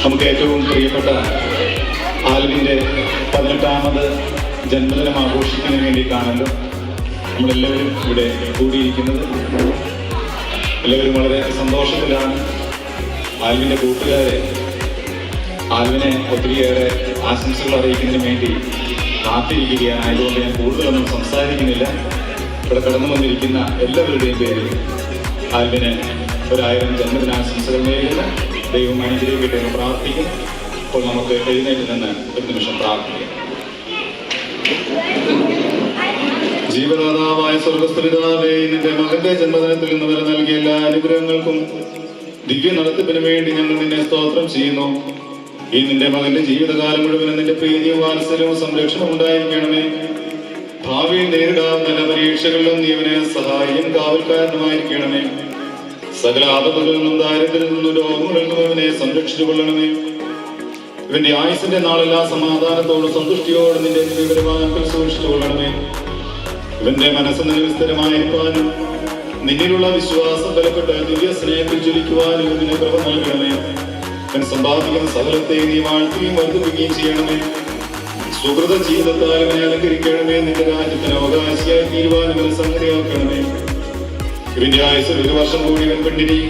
നമുക്ക് ഏറ്റവും പ്രിയപ്പെട്ട ആൽവിൻ്റെ 18ാമത് ജന്മദിനം ആഘോഷിക്കുന്നതിന് വേണ്ടിയിട്ടാണല്ലോ നമ്മളെല്ലാവരും ഇവിടെ കൂടിയിരിക്കുന്നത്. എല്ലാവരും വളരെ സന്തോഷത്തിലാണ്. ആൽവിൻ്റെ കൂട്ടുകാരെ ആൽവിനെ ഒത്തിരിയേറെ ആശംസകൾ അറിയിക്കുന്നതിന് വേണ്ടി കാത്തിരിക്കുകയാണ്. ആയതുകൊണ്ട് ഞാൻ കൂടുതലൊന്നും സംസാരിക്കുന്നില്ല. ഇവിടെ കടന്നു വന്നിരിക്കുന്ന എല്ലാവരുടെയും പേരിൽ ആൽവിന് 1000 ജന്മദിനാശംസകൾ നേരുന്നു. ദൈവം അനുഗ്രഹിക്കട്ടെ എന്ന് പ്രാർത്ഥിക്കും. അപ്പോൾ നമുക്ക് എഴുന്നേറ്റ് നിന്ന് ഒരു നിമിഷം പ്രാർത്ഥിക്കാം. ജീവദാതാവായ സ്വർഗസ്ഥപിതാവേ, നിന്റെ മകന്റെ ജന്മദിനത്തിൽ നിന്ന് വരെ നൽകിയ എല്ലാ അനുഗ്രഹങ്ങൾക്കും ദിവ്യ നടത്തിപ്പിന് വേണ്ടി ഞങ്ങൾ നിന്നെ സ്തോത്രം ചെയ്യുന്നു. ഈ നിന്റെ മകന്റെ ജീവിതകാലം മുഴുവനും നിന്റെ പ്രീതിയും വാത്സല്യവും സംരക്ഷണം ഉണ്ടായിരിക്കണമേ. ഭാവിയിൽ നേരിടാവുന്ന എല്ലാ പരീക്ഷകളിലും നീ അവനെ സഹായിയും കാവൽക്കാരനുമായിരിക്കണമേ. സകല ആപത്തുകളിൽ നിന്നും ദാരിദ്ര്യത്തിൽ നിന്നും രോഗങ്ങളിൽ നിന്നും അവനെ സംരക്ഷിച്ചു കൊള്ളണമേ. ഇവന്റെ ആയുസിന്റെ നാളെല്ലാം സമാധാനത്തോടും സന്തുഷ്ടിയോടും നിന്റെ വിവരവാക്കിൽ സൂക്ഷിച്ചു കൊള്ളണമേ. ഇവന്റെ മനസ്സ് നിലവിൽ സ്ഥിരമായിരിക്കാനും നിന്നിലുള്ള വിശ്വാസം ബലപ്പെട്ട് ദിവ്യ സ്നേഹത്തിൽ ജ്വലിക്കുവാനും ഇതിന് കൃപ നൽകണമേ. അവൻ സമ്പാദിക്കുന്ന സകലത്തെ നീ വാഴ്ത്തുകയും വർദ്ധിപ്പിക്കുകയും ചെയ്യണമേ. സുഹൃത ജീവിതത്താൽ ഇവനെ അലങ്കരിക്കണമേ. നിന്റെ രാജ്യത്തിന് അവകാശിയായി തീരുവാനും ഇവനെ സംഗതിയാക്കണമേ. ഇവന്റെ ആയുസ്സിൽ 1 വർഷം കൂടി ഇവൻ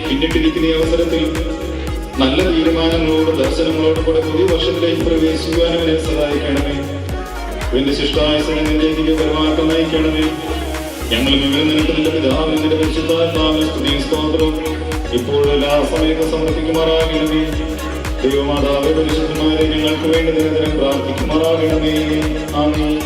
പിന്നിട്ടിരിക്കുന്ന ഈ അവസരത്തിൽ നല്ല തീരുമാനങ്ങളോടും ദർശനങ്ങളോടും കൂടെ പുതിയ വർഷത്തിലേക്ക് പ്രവേശിക്കുവാനും ഇവനെ സഹായിക്കണമേ. ഇവന്റെ ശിഷ്ടായുസിനെ നിന്റെ ദിവ്യപരമാക്കം നയിക്കണമേ. ഞങ്ങളും ഇവരെ നിനക്ക് നിന്റെ പിതാവിനും നിന്റെ പരിശുദ്ധാത്മാവിനും സ്തുതിയും സ്തോത്രവും ഇപ്പോഴും എല്ലാ സമയത്തും സമർപ്പിക്കുമാറാകണമേ. ദൈവമാതാവേ, പരിശുദ്ധന്മാരെ ഞങ്ങൾക്ക് വേണ്ടി നിരന്തരം പ്രാർത്ഥിക്കുമാറാകണമേ. ആമേൻ.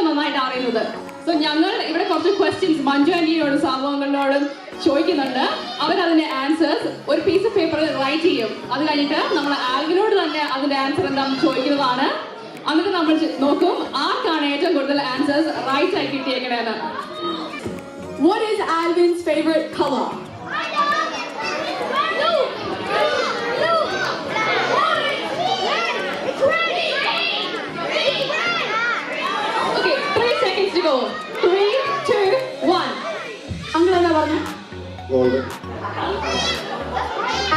ഏറ്റവും നന്നായിട്ട് അറിയുന്നത്. സോ ഞങ്ങൾ ഇവിടെ കുറച്ച് ക്വസ്റ്റ്യൻസ് മഞ്ജു ആന്റിയോടും സാബുങ്ങളോടും ചോദിക്കുന്നുണ്ട്. അവരതിന്റെ ആൻസേഴ്സ് ഒരു പീസ് ഓഫ് പേപ്പറിൽ റൈറ്റ് ചെയ്യും. അത് കഴിഞ്ഞിട്ട് നമ്മൾ ആൽവിനോട് തന്നെ അതിന്റെ ആൻസർ എന്താണെന്ന് ചോദിക്കുന്നതാണ്. എന്നിട്ട് നമ്മൾ നോക്കും ആർക്കാണ് ഏറ്റവും കൂടുതൽ ആൻസേഴ്സ് റൈറ്റ് ആയി കിട്ടിയേക്കണേന്ന്. What is Alvin's favorite color? Okay, 3 seconds to go. 3, 2, 1. Uncle എന്താ പറഞ്ഞു? Golden.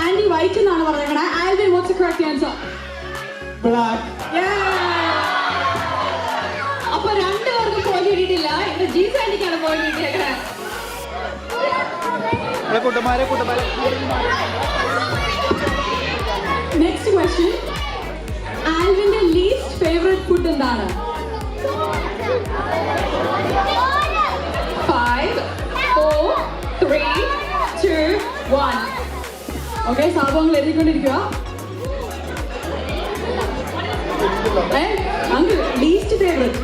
Andy white എന്നാണ് പറഞ്ഞേക്കണേ. Alvin, what's the correct answer? Black. അപ്പൊ രണ്ടുപേർക്കും പോയിന്റ് കിട്ടിയിട്ടില്ല. ഇന്ന് ജീസ് ആന്റിക്കാണ് പോയിന്റ് കിട്ടിയേക്കണേ. നെക്സ്റ്റ് ക്വസ്റ്റ്യൻ, ആൽവിന്റെ ലീസ്റ്റ് ഫേവറേറ്റ് ഫുഡ് എന്താണ്? 5, 4, 3, 2, 1. ഓക്കെ, സാബുങ്ങൾ എഴുതിക്കൊണ്ടിരിക്കുക. Uncle least favourite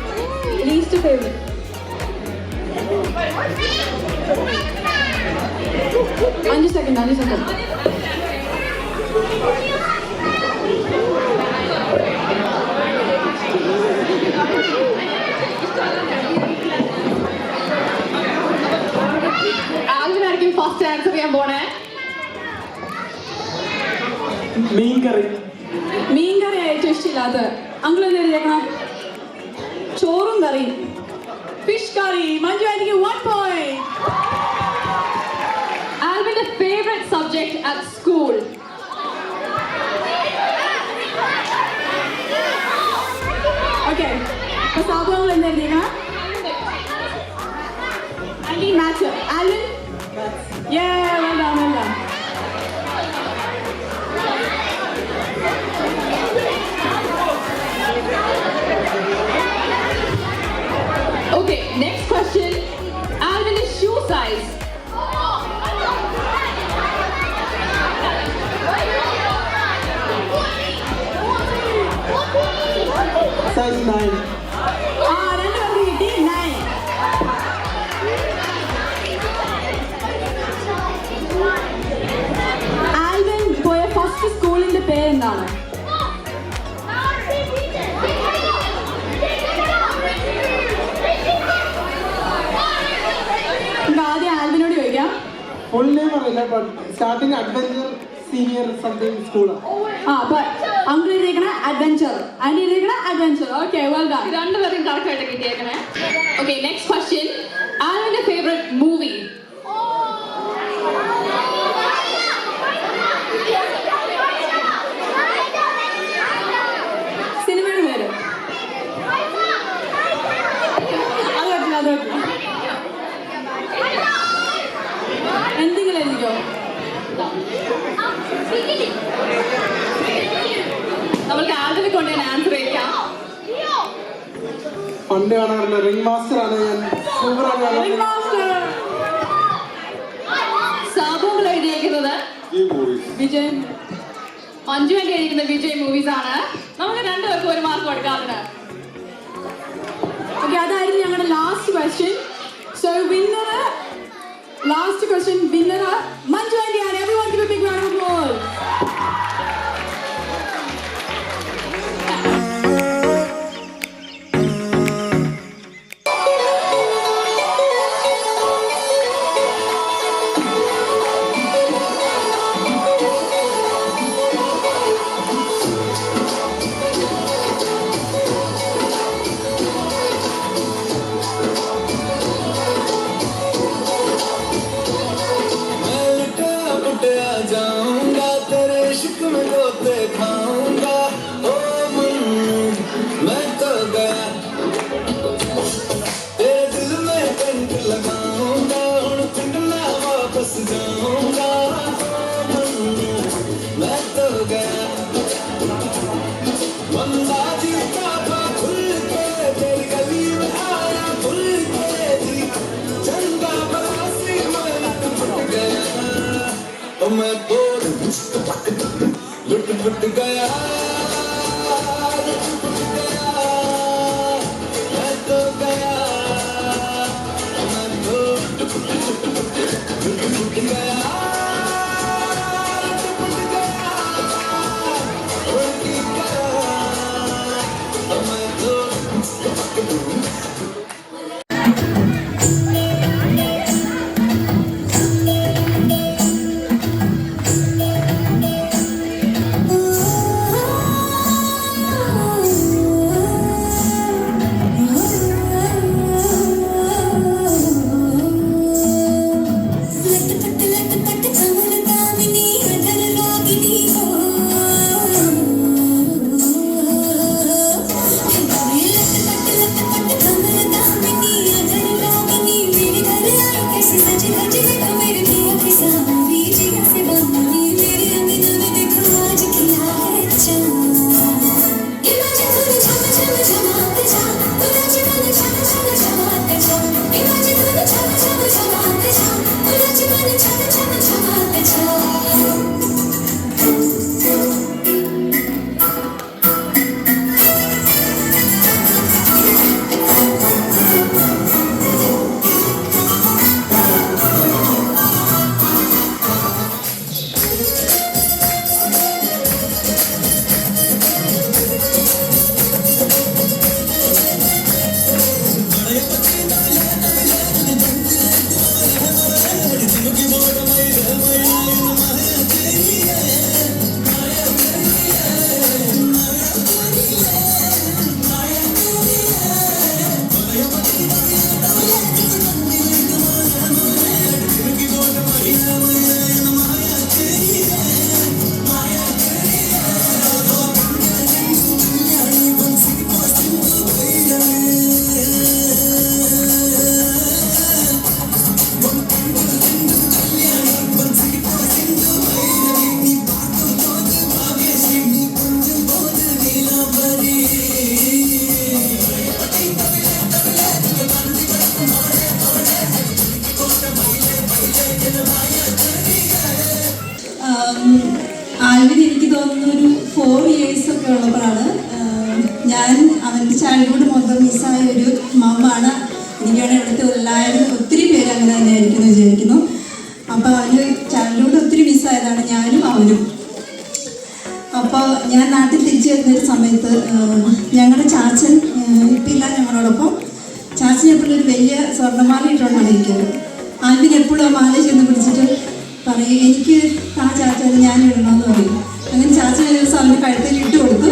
5 second. ആൽവിനായിരിക്കും ഫസ്റ്റ് ആൻസർ ചെയ്യാൻ പോണേ. മീൻകറി ഏറ്റവും ഇഷ്ടമില്ലാത്ത അങ്കിൾ എന്ത് എഴുതിയേക്കണം? ചോറും കറി, ഫിഷ് കറി. മഞ്ജു ആന്റിക്ക് 1 point. ആൽവിന്റെ favourite subject at school? Okay, അപ്പൊ സാബുങ്ങൾ എന്ത് എഴുതിയേക്കണം? Aunty maths. Alvin well done. Okay, next question. Alvin's shoe size? Size 9. രണ്ടുപേർക്ക് കിട്ടി 9. ആൽവിൻ പോയ ഫസ്റ്റ് സ്കൂളിന്റെ പേരെന്താണ്? ആദ്യം ആൽവിനോട് ചോദിക്കാം. ഫുൾ നെയിം അറിയില്ല, but starting adventure senior something സ്കൂളാണ്. അങ്കിൾ എഴുതിയേക്കണ അഡ്വഞ്ചർ, ആന്റി എഴുതിയേക്കണ അഡ്വഞ്ചർ. Okay, well done. രണ്ടുപേരും കറക്റ്റ് ആയിട്ട് കിട്ടിയേക്കണേ. Okay, next question. ആൽവിന്റെ ഫേവറേറ്റ് മൂവി? സിനിമയുടെ പേര്? അത് പറ്റില്ല. എന്തെങ്കിലും എഴുതിക്കോ. നമുക്ക് ആൽവിനെ കൊണ്ട് ഞാൻ ആൻസർ ചെയ്യാം. പണ്ട് കാണാറില്ല, റിംഗ് മാസ്റ്റർ ആണ് ഞാൻ. സാബുകൾ എഴുതിയിരിക്കുന്നത് വിജയ്, മഞ്ജു ആന്റി എഴുതിയിരിക്കുന്നത് വിജയ് മൂവീസ് ആണ്. നമുക്ക് രണ്ടുപേർക്കും 1 മാർക്ക് കൊടുക്കാറുണ്ട്. ഓക്കെ, അതായിരുന്നു ഞങ്ങളുടെ last question. So winner, last question winner Manju aunty ആണ്. Everyone give a big round of applause. लुट गया मैं तो गया തോന്നുന്നു ഒരു 4 years ഒക്കെ ഉള്ളപ്പോഴാണ് ഞാൻ അവൻ്റെ ചൈൽഡ്ഹുഡ് മൊത്തം മിസ്സായ ഒരു മമ്മാണ്. എനിക്കാണ് ഇവിടുത്തെ എല്ലാവരും ഒത്തിരി പേര് അങ്ങനെ തന്നെ ആയിരിക്കുന്നു വിചാരിക്കുന്നു. അപ്പോൾ അവന് ചൈൽഡ്ഹുഡ് ഒത്തിരി മിസ്സായതാണ് ഞാനും അവനും. അപ്പോൾ ഞാൻ നാട്ടിൽ തിരിച്ചു വരുന്നൊരു സമയത്ത് ഞങ്ങളുടെ ചാച്ചൻ ഇപ്പം ഇല്ല ഞങ്ങളോടൊപ്പം. ചാച്ചൻ എപ്പോഴും ഒരു വലിയ സ്വർണ്ണമാല ഇട്ടുകൊണ്ടാണ് ഇരിക്കുന്നത്. ആൽവിൻ എപ്പോഴും ആ മാല ചെന്ന് പിടിച്ചിട്ട് പറയും എനിക്ക് ആ ചാച്ച അത് ഞാൻ ഇടണമെന്ന് പറയും. അങ്ങനെ ചാച്ചൻ ഒരു ദിവസം അവൻ്റെ കഴുത്തിൽ ഇട്ട് കൊടുത്തു.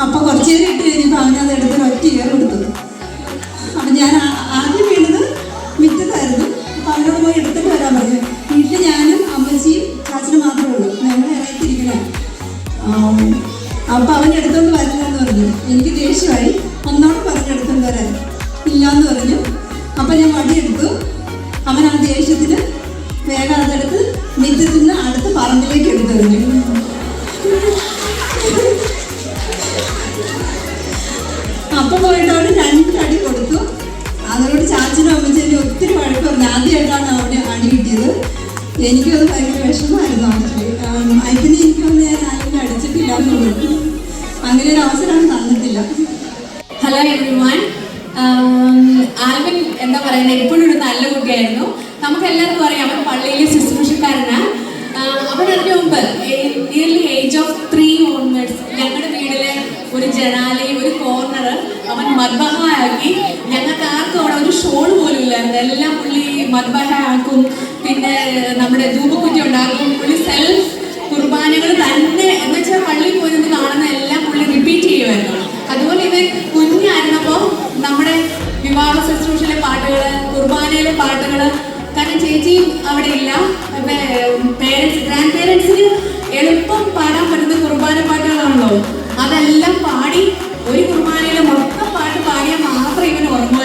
അപ്പോൾ കുറച്ച് നേരം ഇട്ട് കഴിഞ്ഞപ്പോൾ അവനത് എടുത്ത് ഒറ്റ ഇയർ കൊടുത്തു. അപ്പം ഞാൻ ആദ്യം വീണത് മിറ്റത്തായിരുന്നു. അപ്പോൾ അവനോട് പോയി എടുത്തിട്ട് വരാൻ പറഞ്ഞു. വീട്ടിൽ ഞാനും അമ്മച്ചിയും ചാച്ചനും മാത്രമേ ഉള്ളൂ, ഞങ്ങൾ ഇറങ്ങിത്തിരിക്കണേ. അപ്പോൾ അവൻ എടുത്തോണ്ട് വരില്ലെന്ന് പറഞ്ഞു. എനിക്ക് ദേഷ്യമായി. ഒന്നോട് പറഞ്ഞെടുത്തോണ്ട് വരാൻ ഇല്ലയെന്ന് പറഞ്ഞു. അപ്പം ഞാൻ വടിയെടുത്തു. അവൻ ആ ദേഷ്യത്തിന് വേഗം അതെടുത്ത് മിറ്റത്തിൽ നിന്ന് അടുത്ത പറമ്പിലേക്ക് എടുത്തെറിഞ്ഞു. അപ്പം പോയിട്ട് അവിടെ 2 അടി കൊടുത്തു. അതോട് ചാച്ചനും അമ്മച്ചേനും ഒത്തിരി വഴക്ക് പറഞ്ഞു. ആദ്യമായിട്ടാണ് അവിടെ അടി കിട്ടിയത്. എനിക്കത് ഭയങ്കര വിഷമമായിരുന്നു. അതിന് എനിക്കൊന്നും ഞാൻ ആരെങ്കിലും അടിച്ചിട്ടില്ല എന്നുള്ളത്. അങ്ങനെ ഒരു അവസരം തന്നിട്ടില്ല. Hello everyone. ആൽവിൻ എന്താ പറയുന്നത്, എപ്പോഴും ഒരു നല്ല കുട്ടിയായിരുന്നു. നമുക്ക് എല്ലാവർക്കും അറിയാം അവൻ പള്ളിയിലെ ശുശ്രൂഷക്കാരനാണ്. അവൻ അതിന് മുമ്പ് നിയർലി ഏജ് ഓഫ് 3 ഓൺവേർഡ്സ് ഞങ്ങളുടെ വീട്ടിലെ ഒരു ജനാലയും ഒരു കോർണർ അവൻ മദ്ബഹ ആക്കി. ഞങ്ങൾക്ക് ആർക്കും അവിടെ ഒരു ഷോൾ പോലും ഇല്ലായിരുന്നു. എല്ലാം പുള്ളി മദ്ബഹ ആക്കും. പിന്നെ നമ്മുടെ ധൂപക്കുറ്റി ഉണ്ടാക്കും. പുള്ളി സെൽഫ് കുർബാനകൾ തന്നെ എന്ന് വെച്ചാൽ പള്ളിയിൽ പോയി നിന്ന് കാണുന്ന എല്ലാം പുള്ളി റിപ്പീറ്റ് ചെയ്യുമായിരുന്നു. അതുപോലെ ഇവൻ കുഞ്ഞായിരുന്നപ്പോൾ നമ്മുടെ വിവാഹ ശുശ്രൂഷയിലെ പാട്ടുകൾ, കുർബാനയിലെ പാട്ടുകൾ, കാരണം ചേച്ചി അവിടെ ഇല്ല, പേരൻസ് ഗ്രാൻഡ് പേരൻസിന് എളുപ്പം പാടാൻ പറ്റുന്ന കുർബാന പാട്ടുകളാണല്ലോ, അതെല്ലാം പാടി ഒരു കുർബാനയിലെ മൊത്തം പാട്ട് പാടിയാൽ മാത്രമേ ഇവന് ഓർമ്മ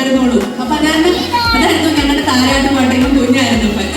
അപ്പൊ അതായിരുന്നു ഞങ്ങളുടെ താരാട്ട് പാട്ട്. ഇവൻ കുഞ്ഞായിരുന്നു. ഇപ്പം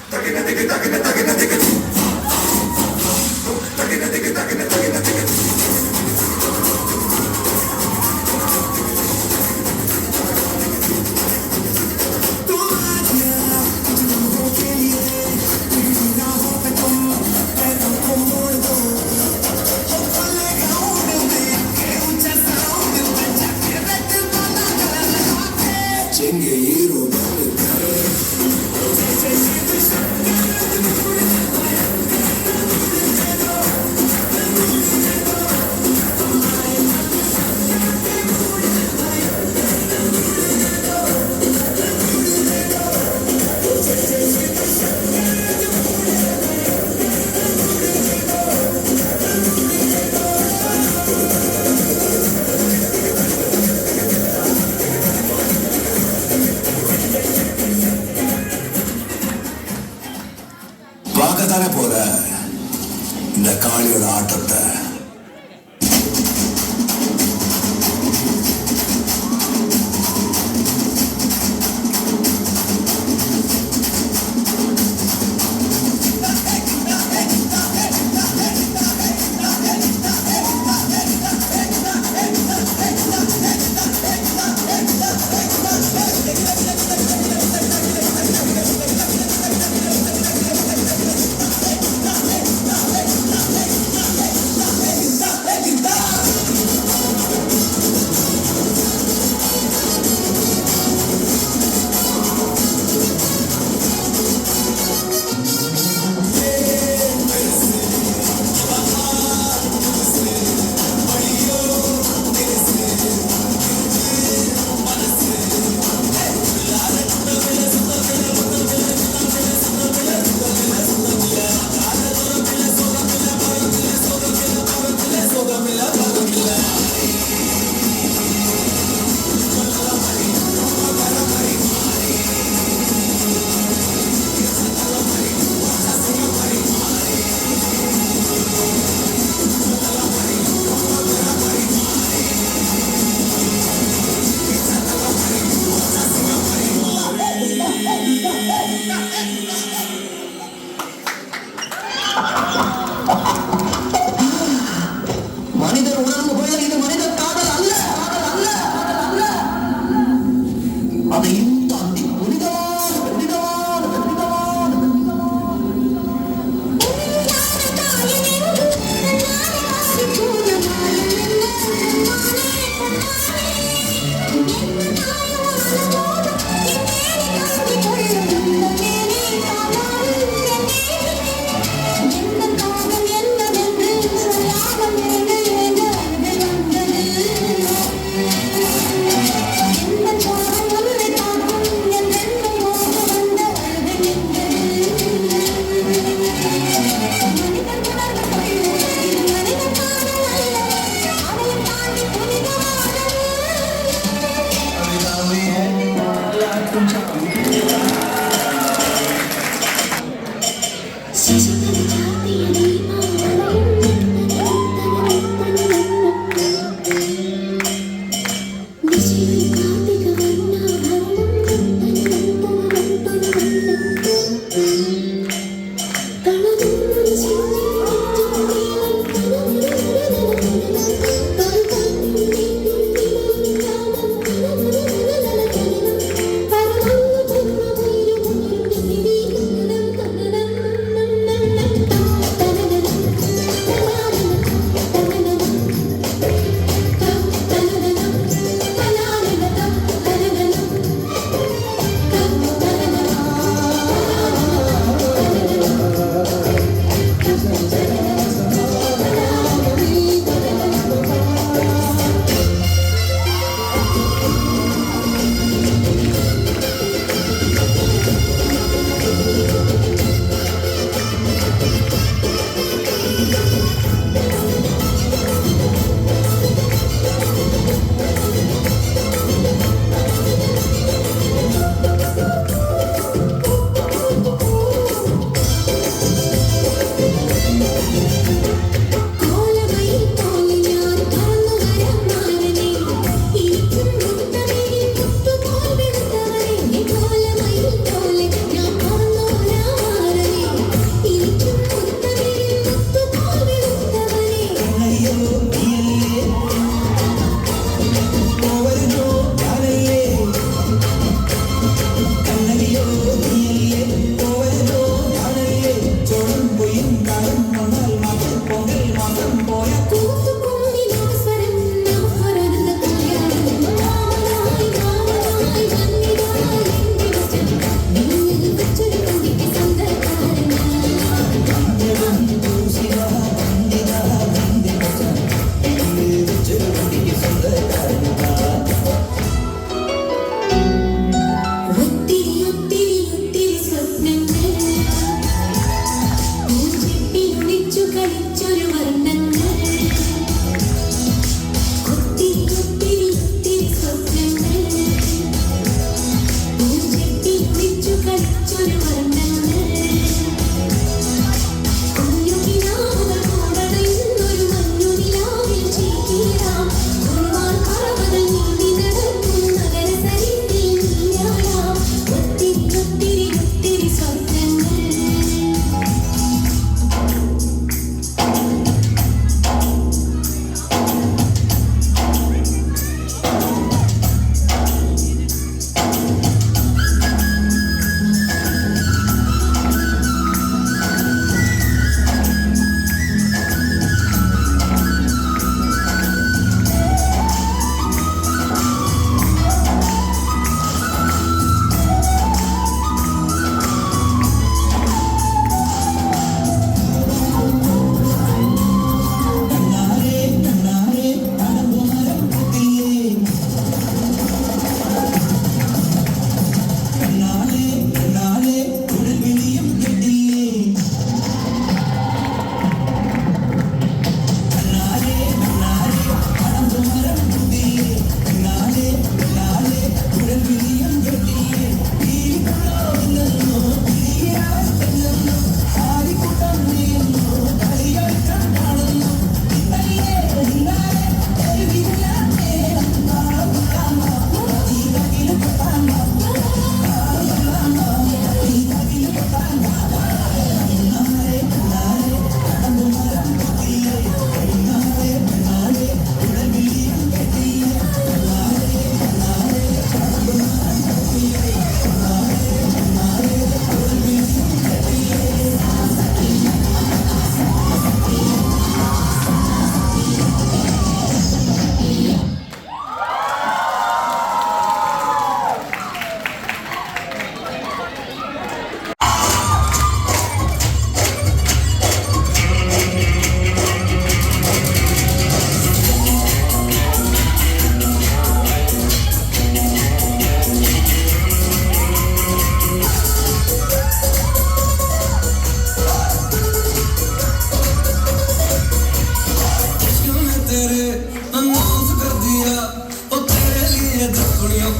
Take it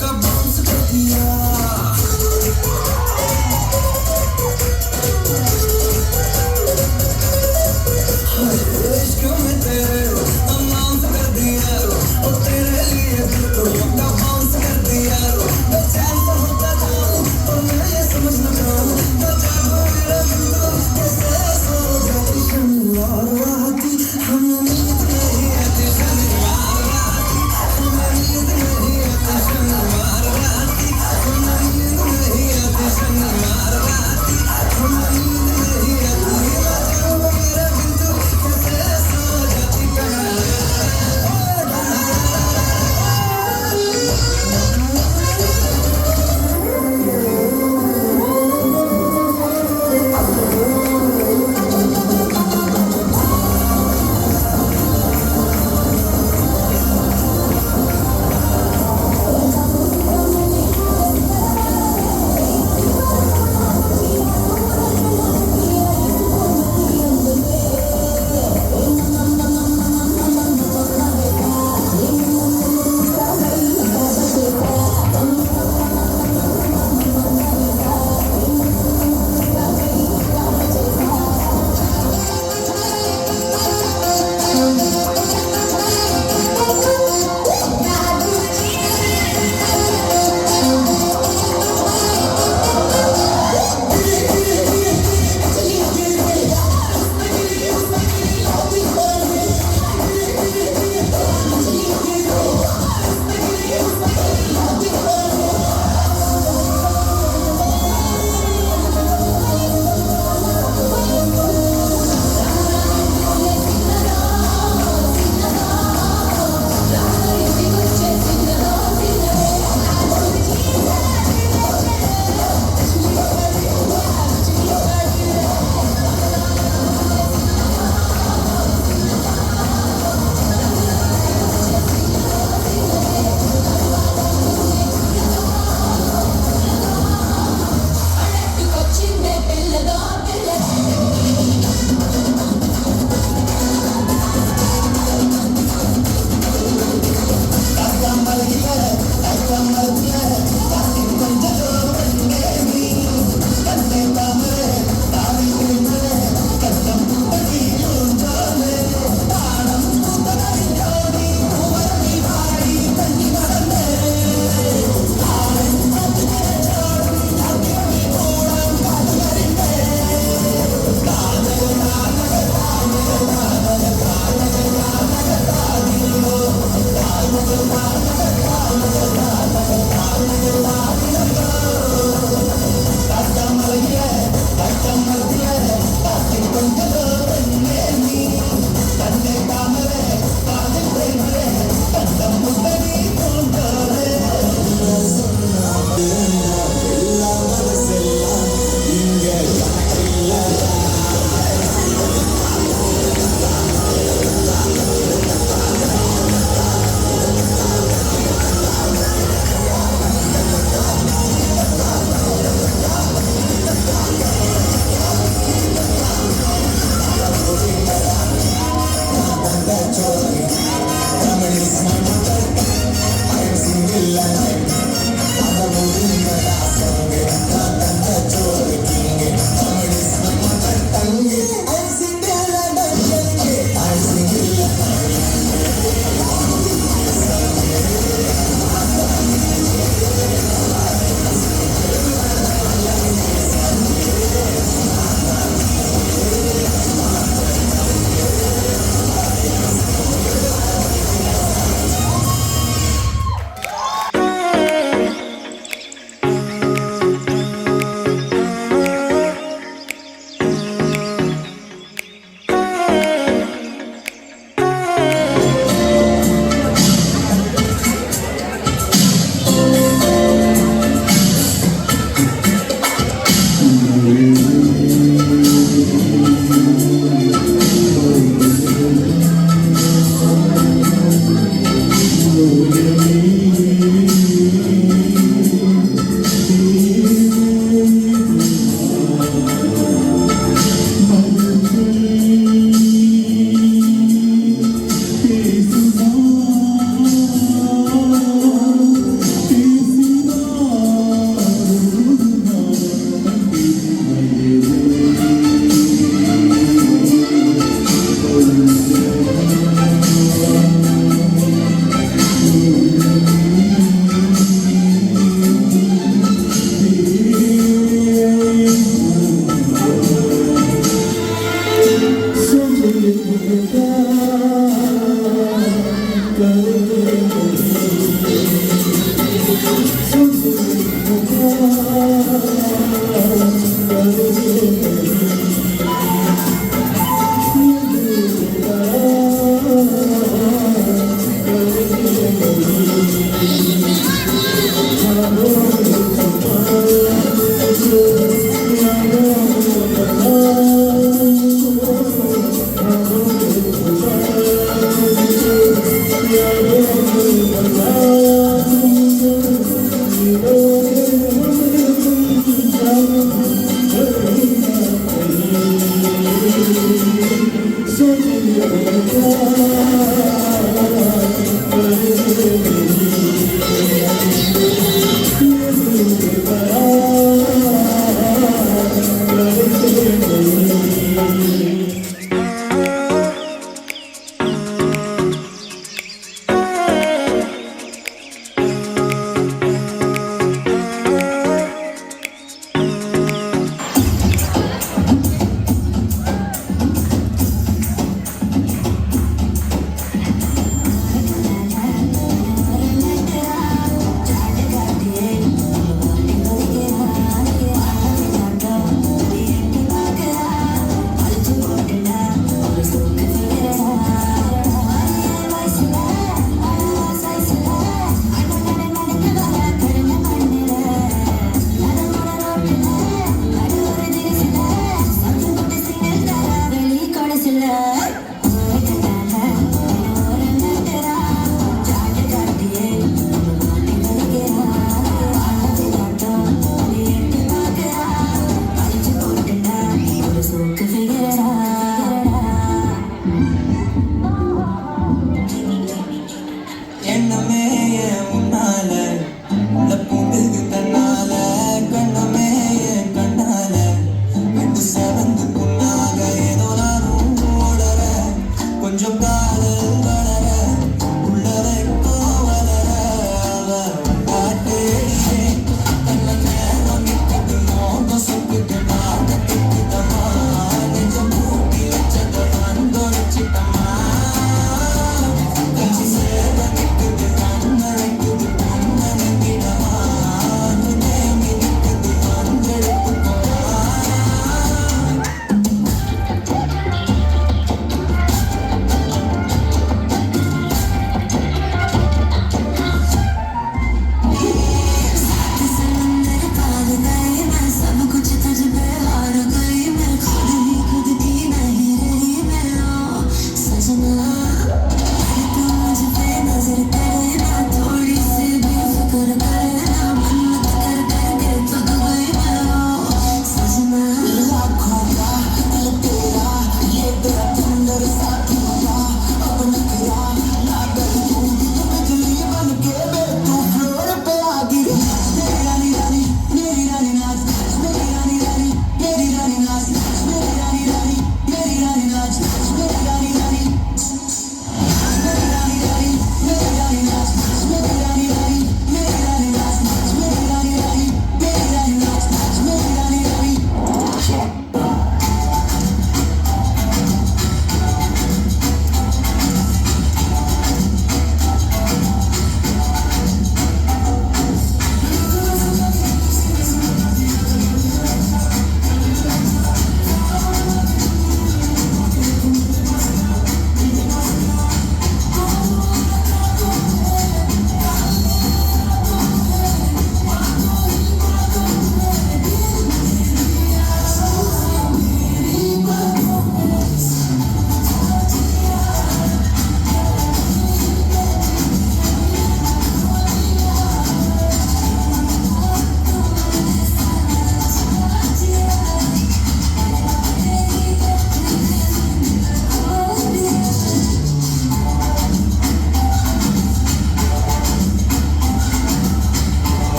का बाउंस कर दिया इश्क में तेरे अनाउंस कर दिया और तेरे लिए दिल को का बाउंस कर दिया मैं चैन से होता जाऊं और मैं ये समझ न पाऊं मैं जागो मेरा दिल तो कैसे सो जाती शनिवार राती हम नींद नहीं आती शनिवार राती हम नींद नहीं आती शनिवार राती हम नींद नहीं आती शनिवार राती हम नींद नहीं आती जागो मेरा दिल तो कैसे सो जाती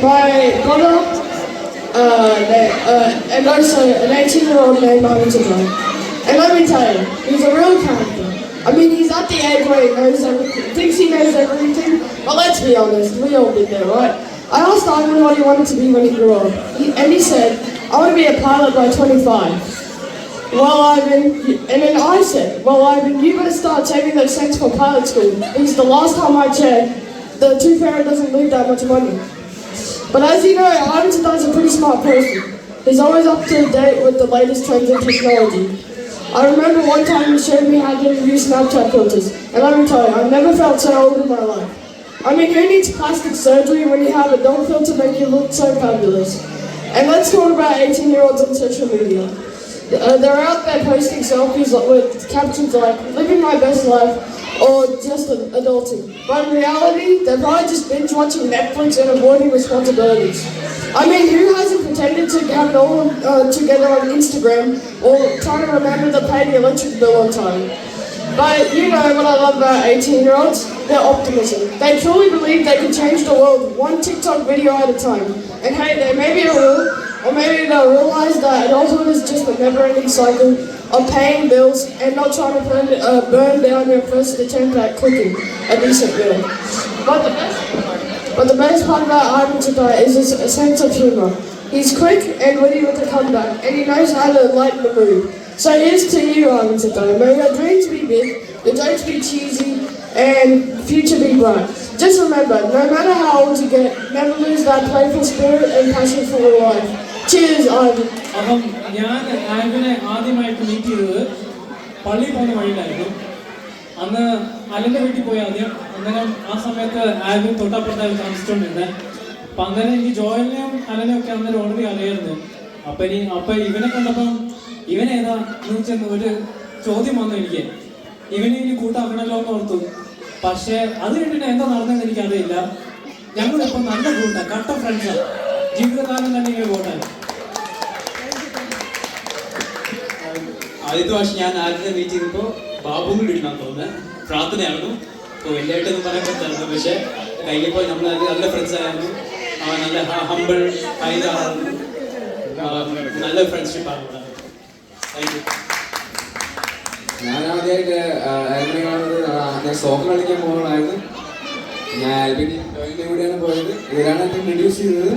My brother, and also an 18-year-old named Marvin Zidane. And let me tell you, he's a real character. I mean, he's at the age where he knows everything, thinks he knows everything, but let's be honest, we all did that, right? I asked Ivan what he wanted to be when he grew up, and he said, I want to be a pilot by 25. Well, Ivan, and then I said, well, Ivan, you better start saving those cents for pilot school, because the last time I checked, the two-parent doesn't leave that much money. But as you know, Ivan Zidane's a pretty smart person. He's always up to date with the latest trends in technology. I remember one time he showed me how to use Snapchat filters, and let me tell you, I've never felt so old in my life. I mean, who needs plastic surgery when you have a dog filter to make you look so fabulous? And let's talk about 18-year-olds on social media. They're out there posting selfies with captions like, living my best life, or just adulting. But in reality, they're probably just binge watching Netflix and avoiding responsibilities. I mean, who hasn't pretended to have it all together on Instagram or trying to remember to pay the electric bill on time? But you know what I love about 18-year-olds? Their optimism. They truly believe they can change the world one TikTok video at a time. And hey, they maybe will, or maybe they'll realize that adulthood is just a never-ending cycle of paying bills and not trying to burn down your first attempt at cooking a decent meal. But the best part about Ivan Tadai is his sense of humor. He's quick and witty with a comeback, and he knows how to lighten the mood. So here's to you, Ivan Tadai. May your dreams be big, your jokes be cheesy, and future be bright. Just remember, no matter how old you get, never lose that playful spirit and passion for your life. Cheers, Ivan. അപ്പം ഞാൻ ആൽവിനെ ആദ്യമായിട്ട് meet ചെയ്തത് പള്ളിയിൽ പോകുന്ന വഴിയിലായിരുന്നു. അന്ന് അലൻ്റെ വീട്ടിൽ പോയി ആദ്യം. അന്നേരം ആ സമയത്ത് ആൽവിൻ തൊട്ടപ്പുറത്തായി താമസിച്ചുകൊണ്ടിരുന്നത്. അപ്പം അന്നേരം എനിക്ക് ജോയലിനെയും അലനെയും ഒക്കെ അന്നേരം ഓൾറെഡി അറിയായിരുന്നു. അപ്പം ഇവനെ കണ്ടപ്പം ഇവനേതാ എന്ന് വെച്ചാൽ ഒരു ചോദ്യം വന്നു എനിക്ക്. ഇവനെ ഇനി കൂട്ടാക്കണമല്ലോ എന്ന് ഓർത്തു. പക്ഷേ അത് കഴിഞ്ഞിട്ട് എന്താ നടന്നതെന്ന് എനിക്കറിയില്ല. ഞങ്ങളിപ്പോൾ നല്ല കൂട്ടാണ്, കട്ട ഫ്രണ്ട്സാണ്. ജീവിതകാലം തന്നെ ഇങ്ങനെ പോട്ടെ. ആദ്യത്തെ വർഷം ഞാൻ ആദ്യത്തെ മീറ്റ് ചെയ്തപ്പോൾ ബാബുവും കൂടി ഇടുന്നാന്ന് തോന്നുന്നത്. പ്രാർത്ഥനയായിരുന്നു. അപ്പോൾ വലിയായിട്ടൊന്നും പറയാൻ പറ്റായിരുന്നു. പക്ഷേ കഴിഞ്ഞപ്പോൾ നമ്മൾ നല്ല ഫ്രണ്ട്സ് ആയിരുന്നു. നല്ല ഹമ്പിൾ ആയിരുന്നു. നല്ല ഫ്രണ്ട്ഷിപ്പാണ്. Thank you. ഞാൻ ആദ്യമായിട്ട് ആൽബിനെ കാണുന്നത് ഞാൻ സോക്കർ കളിക്കാൻ പോകുന്നതായിരുന്നു. ഞാൻ ആൽബിൻ്റെ കൂടെയാണ് പോയത്. ഇവരാണ് എന്നെ ഇൻട്രൊഡ്യൂസ് ചെയ്തത്.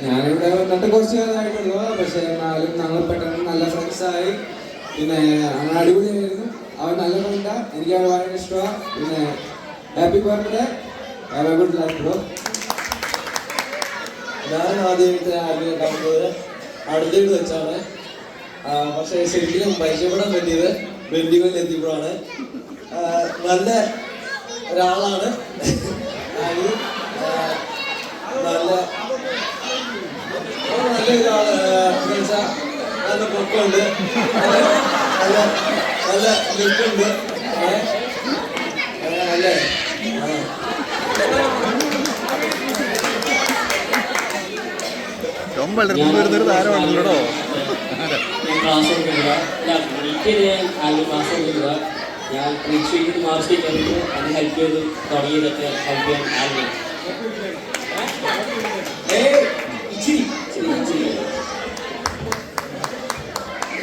ഞാനിവിടെ വന്നിട്ട് കുറച്ച് കാലമായിട്ടുള്ളൂ. പക്ഷേ എന്നാലും ഞങ്ങൾ പെട്ടെന്ന് നല്ല ഫ്രണ്ട്സായി. പിന്നെ അങ്ങനെ അടിപൊളിയായിരുന്നു. അവൻ നല്ല ഫ്രണ്ടാണ്. എനിക്ക് അവൻ വളരെ ഇഷ്ടമാണ്. പിന്നെ happy birthday, have A good life bro. ഞാൻ ആദ്യമായിട്ട് ആൽബിനെ കാണുന്നത് അടുത്തേക്ക് വെച്ചാണ്. പക്ഷേ ശരിക്കും പരിചയപ്പെടാൻ പറ്റിയത് ബെന്റിമേൽ എത്തിയപ്പോഴാണ്. നല്ല ഒരാളാണ്. നല്ല ഒരാൾ വെച്ചാൽ നല്ല പൊക്കമുണ്ട്, നല്ല ലുക്കുണ്ട്. അല്ലേ ഞാൻ ക്ലാസ് കൊടുക്കുന്നില്ല. വീട്ടിൽ ആൽബം ക്ലാസ് കൊടുക്കുന്നില്ല. ഞാൻ ട്രീറ്റ് മാർച്ച് കഴിഞ്ഞു. അത് ഹെൽപ്പ് ചെയ്ത് തുടങ്ങിയതൊക്കെ ഹെൽപ്പ് ചെയ്യാൻ ആൽബം.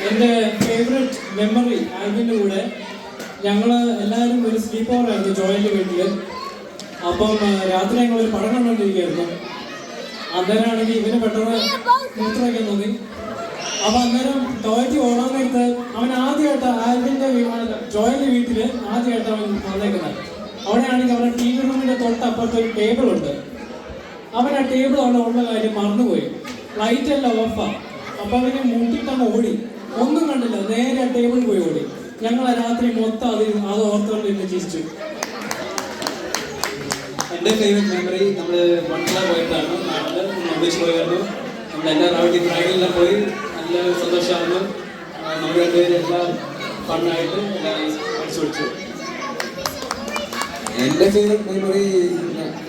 എൻ്റെ ഫേവറേറ്റ് മെമ്മറി ആൽബിൻ്റെ കൂടെ ഞങ്ങൾ എല്ലാവരും ഒരു സ്ലീപ്പ് ഓവർ ആയിരുന്നു ജോയിൻ്റെ വീട്ടിൽ. അപ്പം രാത്രി ഞങ്ങളൊരു പടം കണ്ടുകൊണ്ടിരിക്കുകയായിരുന്നു. അന്നേരമാണെങ്കിൽ ഇവന് പെട്ടെന്ന് മൂത്രമൊക്കെ തോന്നി. അപ്പം അന്നേരം ടോയ്ലറ്റ് ഓടാൻ നേരത്ത് അവൻ ആദ്യമായിട്ട് ആൽബിൻ്റെ ജോയിൻ്റെ വീട്ടിൽ ആദ്യമായിട്ട് അവൻ വന്നേക്കുന്നത്. അവിടെയാണെങ്കിൽ അവരുടെ ടി വി റൂമിൻ്റെ തൊട്ടപ്പുറത്ത് ഒരു ടേബിളുണ്ട്. അവൻ ആ ടേബിൾ അവിടെ ഉള്ള കാര്യം മറന്നുപോയി. ലൈറ്റെല്ലാം ഓഫാണ്. അപ്പം അവന് മുട്ടിട്ടങ്ങ് ഓടി. ഒന്നും കണ്ടില്ല, നേരെ ആ ടേബിളിൽ പോയി ഓടി. ഞങ്ങൾ രാത്രി മൊത്തം അത് ഓർത്തുകൊണ്ട് ഇന്ന് ചിരിച്ചു. എൻ്റെ ഫേവറേറ്റ് മെമ്മറി നമ്മൾ വണ്ടല പോയിട്ടാണ്. നാട്ടിൽ ഒന്നിച്ച് പോയായിരുന്നു. നമ്മളെല്ലാവരും അവിടെ ഫ്രൈഡിലെല്ലാം പോയി നല്ല സന്തോഷമായിരുന്നു. നമ്മൾ രണ്ടുപേരും എല്ലാം ഫണ്ണായിട്ട് എല്ലാം അടിച്ചു പിടിച്ചു. എൻ്റെ ഫേവറേറ്റ് മെമ്മറി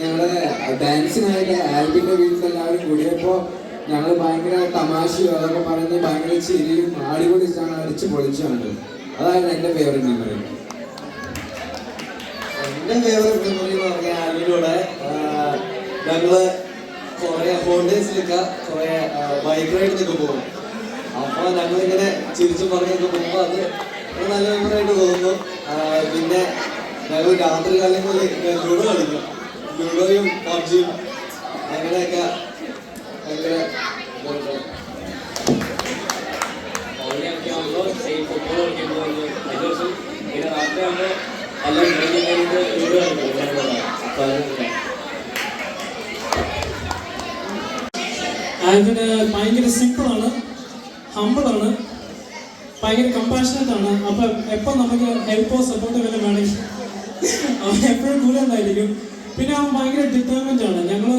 ഞങ്ങളെ ഡാൻസിനായിട്ട് ആൽബിൻ്റെ വീട്ടിൽ എല്ലാവരും കൂടിയപ്പോൾ ഞങ്ങൾ ഭയങ്കര തമാശയും അതൊക്കെ പറഞ്ഞ് ഭയങ്കര ചിരിയും അടിപൊളിച്ചാണ് അടിച്ച് പൊളിച്ചാണ്. അതായിരുന്നു എൻ്റെ ഫേവറേറ്റ് മെമ്മറി. എൻ്റെ ഫേവറേറ്റ് മെമ്മറി എന്ന് പറഞ്ഞാൽ ആൽബിലൂടെ ഞങ്ങൾ കുറേ ഹോളിഡേയ്സിലൊക്കെ കുറേ ബൈക്ക് റൈഡിനൊക്കെ പോകും. അപ്പോൾ ഞങ്ങളിങ്ങനെ ചിരിച്ചും പറഞ്ഞൊക്കെ പോകുമ്പോൾ അത് നല്ല മെമ്മറി ആയിട്ട് തോന്നുന്നു. പിന്നെ ഞങ്ങൾ രാത്രി കാലങ്ങളിൽ ലൂഡോ കളിക്കും. ലൂഡോയും പബ്ജിയും അങ്ങനെയൊക്കെ ഭയങ്കര ഓൺലൈനൊക്കെ ആകുമ്പോൾ ഫുട്ബോൾ കളിക്കുമ്പോൾ അതിന് ദിവസം പിന്നെ രാത്രി ആകുമ്പോൾ എല്ലാം കഴിഞ്ഞിട്ട് വീട് കളിക്കും. ആൽബിന് ഭയങ്കര സിമ്പിളാണ്, ഹമ്പിളാണ്, ഭയങ്കര കമ്പാഷനറ്റ് ആണ്. അപ്പം എപ്പം നമുക്ക് ഹെൽപ്പോ സപ്പോർട്ടോ വല്ല വേണമെങ്കിൽ അവൻ എപ്പോഴും കൂടെ ഉണ്ടായിരിക്കും. പിന്നെ അവൻ ഭയങ്കര ഡിറ്റർമെൻ്റ് ആണ്. ഞങ്ങൾ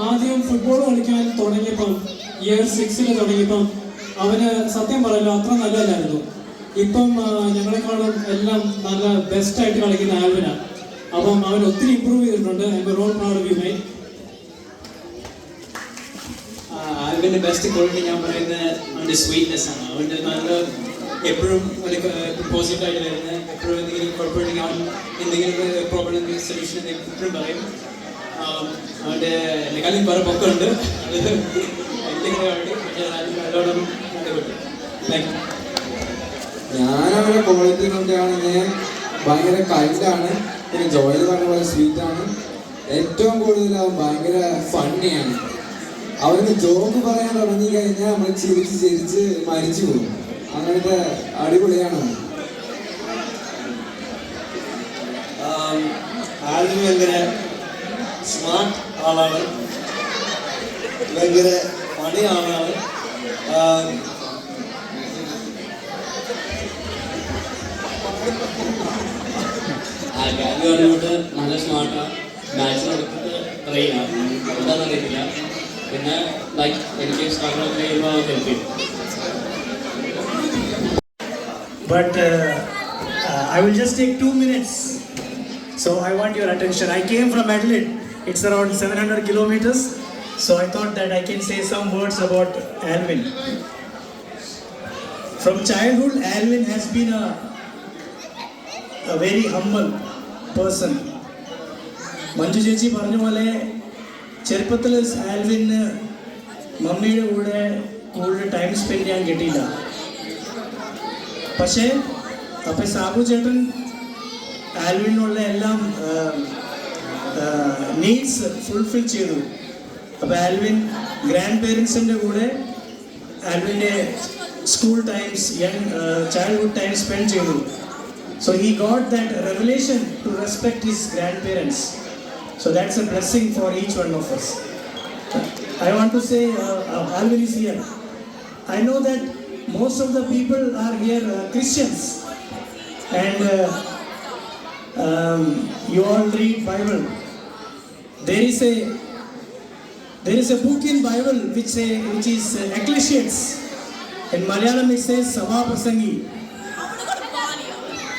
ആദ്യം ഫുട്ബോൾ കളിക്കാൻ തുടങ്ങിയപ്പം ഇയർ 6 തുടങ്ങിയപ്പം അവന് സത്യം പറയല്ലോ അത്ര നല്ലതല്ലായിരുന്നു. ഇപ്പം ഞങ്ങളെക്കാളും എല്ലാം നല്ല ബെസ്റ്റായിട്ട് കളിക്കുന്ന ആൽബിനാണ്. അപ്പം അവൻ ഒത്തിരി ഇമ്പ്രൂവ് ചെയ്തിട്ടുണ്ട്. I am roll proud of you my. ആൽബിൻ്റെ ബെസ്റ്റ് ക്വാളിറ്റി ഞാൻ പറയുന്നത് അവൻ്റെ സ്വീറ്റ്നെസ് ആണ്. അവൻ്റെ നല്ല എപ്പോഴും ഒരു പോസിറ്റീവായിട്ട് വരുന്നത്. എപ്പോഴും എന്തെങ്കിലും കുഴപ്പമുണ്ടെങ്കിൽ അവൻ എന്തെങ്കിലും പ്രോബ്ലം സൊല്യൂഷൻ എപ്പോഴും പറയും. അവൻ്റെ എന്നെക്കാളും കുറെ പൊക്കമുണ്ട്. അത് എന്തെങ്കിലും വേണ്ടി നല്ലോണം കണ്ടുപിടിക്കും. Thank you. ഞാനവരെ ക്വാളിറ്റി നോക്കുകയാണെങ്കിൽ ഭയങ്കര കൈൻഡാണ്, പിന്നെ ജോയൽ പറഞ്ഞ പോലെ സ്വീറ്റാണ്. ഏറ്റവും കൂടുതൽ അവൻ ഭയങ്കര ഫണ്ണിയാണ്. അവന് ജോക്ക് പറയാൻ തുടങ്ങി കഴിഞ്ഞാൽ നമ്മൾ ചിരിച്ച് ചിരിച്ച് മരിച്ചു പോകും. അങ്ങനത്തെ അടിപൊളിയാണ് അവൻ. ആൽവിൻ ഭയങ്കര സ്മാർട്ട് ആളാണ്, ഭയങ്കര ഫണി ആളാണ്. പറഞ്ഞുകൊണ്ട് നല്ല സ്മാർട്ടാണ്. മാത്സിന് എടുത്തിട്ട് ട്രെയിൻ ആണ്, എന്താണെന്ന് അറിയത്തില്ല. പിന്നെ ലൈക്ക് എനിക്ക് സ്ട്രഗിൾ ചെയ്യുമ്പോൾ ഹെൽപ്പ് ചെയ്യും. But I will just take 2 minutes. So I want your attention. I came from Adelaide. It's around 700 kilometers. So I thought that I can say some words about Alvin. From childhood, Alvin has been a very humble person. Manju Chechi പറഞ്ഞ പോലെ ചെറുപ്പത്തിൽ ആൽവിന് മമ്മിയുടെ കൂടെ കൂടുതൽ time spend ചെയ്യാൻ കിട്ടിയില്ല. പക്ഷേ അപ്പോൾ സാബു ചേട്ടൻ ആൽവിനുള്ള എല്ലാം നീഡ്സ് ഫുൾഫിൽ ചെയ്തു. അപ്പോൾ ആൽവിൻ ഗ്രാൻഡ് പേരൻസിൻ്റെ കൂടെ ആൽവിൻ്റെ school times childhood time spend ചെയ്തു. So he got that revelation to respect his grandparents. So that's a blessing for each one of us. I want to say Alvin is here. I know that most of the people are here Christians, and you all read Bible. There is a book in Bible which is Ecclesiastes. In Malayalam it says Sabha Prasangi.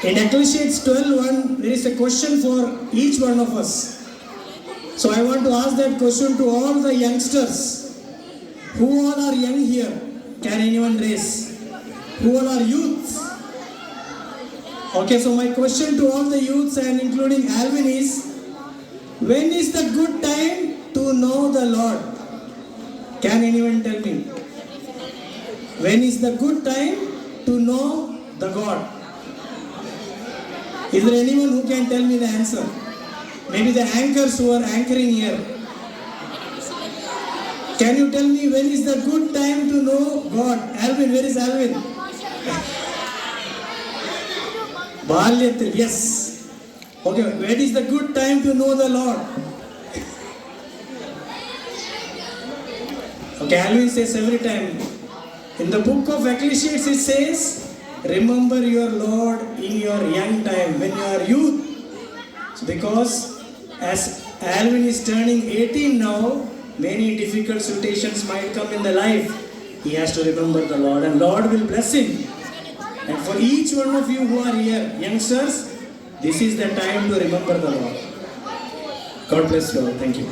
In Ecclesiastes 12:1 there is a question for each one of us. So I want to ask that question to all the youngsters. Who all are young here? Can anyone raise? Who all are youths? Okay, so my question to all the youths and including Alvin is, when is the good time to know the Lord? Can anyone tell me? When is the good time to know the God? Is there anyone who can tell me the answer? Maybe the anchors who are anchoring here. Can you tell me when is the good time to know God? Alvin, where is Alvin? Balyathil, yes. Okay, when is the good time to know the Lord? Okay, Alvin says every time. In the book of Ecclesiastes it says, remember your Lord in your young time, when you are youth. Because as Alvin is turning 18 now, many difficult situations might come in the life. He has to remember the Lord, and Lord will bless him. And for each one of you who are here, youngsters, this is the time to remember the Lord. God bless you all. Thank you.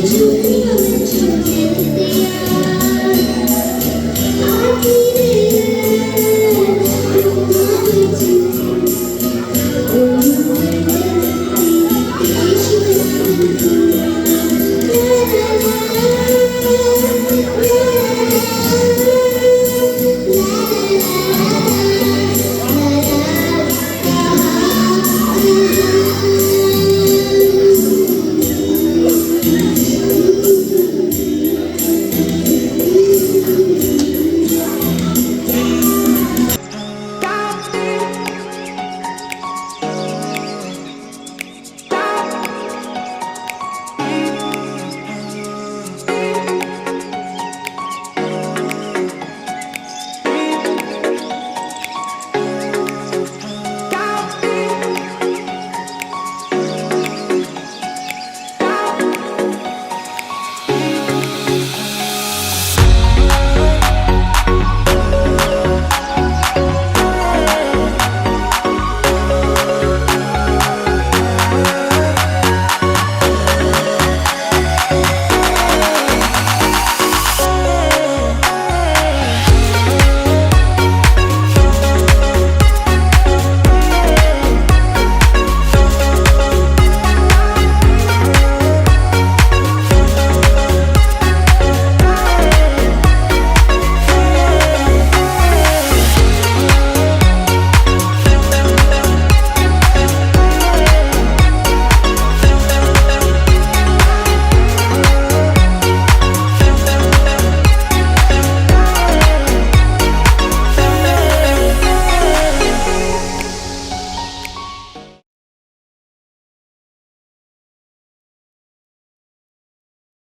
You